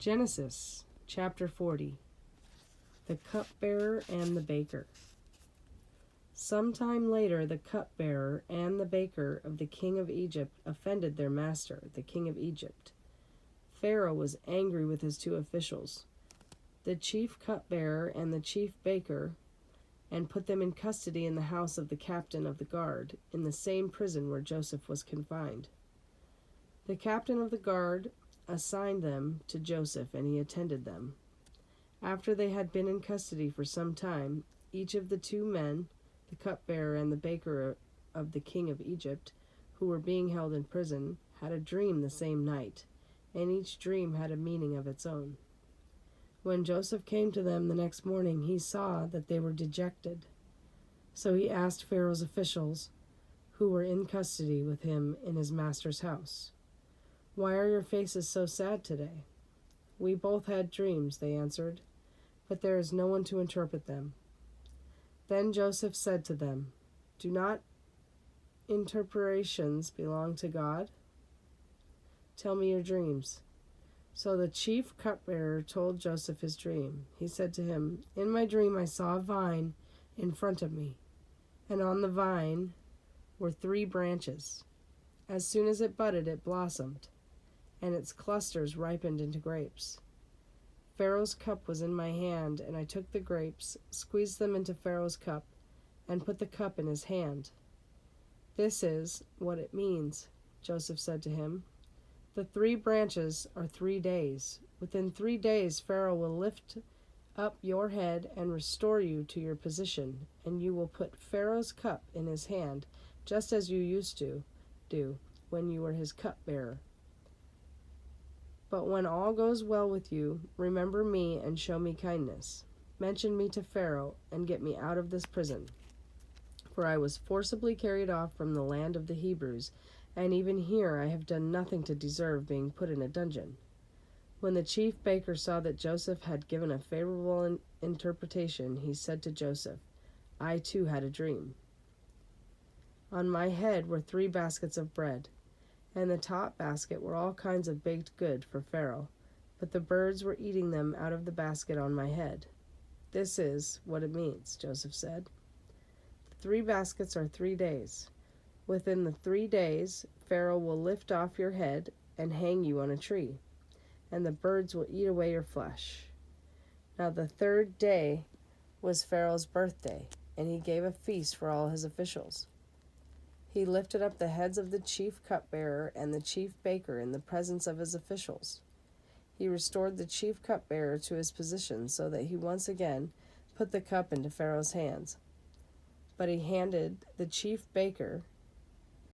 Genesis chapter 40. The cupbearer and the baker. Sometime later, the cupbearer and the baker of the king of Egypt offended their master, the king of Egypt. Pharaoh was angry with his two officials, the chief cupbearer and the chief baker, and put them in custody in the house of the captain of the guard, in the same prison where Joseph was confined. The captain of the guard assigned them to Joseph, and he attended them. After they had been in custody for some time, each of the two men, the cupbearer and the baker of the king of Egypt, who were being held in prison, had a dream the same night, and each dream had a meaning of its own. When Joseph came to them the next morning, he saw that they were dejected. So he asked Pharaoh's officials, who were in custody with him in his master's house, "Why are your faces so sad today?" "We both had dreams," they answered, "but there is no one to interpret them." Then Joseph said to them, "Do not interpretations belong to God? Tell me your dreams." So the chief cupbearer told Joseph his dream. He said to him, "In my dream I saw a vine in front of me, and on the vine were 3 branches. As soon as it budded, it blossomed, and its clusters ripened into grapes. Pharaoh's cup was in my hand, and I took the grapes, squeezed them into Pharaoh's cup, and put the cup in his hand." "This is what it means," Joseph said to him. "The 3 branches are 3 days. Within 3 days Pharaoh will lift up your head and restore you to your position, and you will put Pharaoh's cup in his hand, just as you used to do when you were his cupbearer. But when all goes well with you, remember me and show me kindness. Mention me to Pharaoh and get me out of this prison. For I was forcibly carried off from the land of the Hebrews, and even here I have done nothing to deserve being put in a dungeon." When the chief baker saw that Joseph had given a favorable interpretation, he said to Joseph, "I too had a dream. On my head were 3 baskets of bread. And the top basket were all kinds of baked good for Pharaoh, but the birds were eating them out of the basket on my head." "This is what it means," Joseph said. "The 3 baskets are 3 days. Within the 3 days, Pharaoh will lift off your head and hang you on a tree, and the birds will eat away your flesh." Now the 3rd day was Pharaoh's birthday, and he gave a feast for all his officials. He lifted up the heads of the chief cupbearer and the chief baker in the presence of his officials. He restored the chief cupbearer to his position so that he once again put the cup into Pharaoh's hands. But he handed the chief baker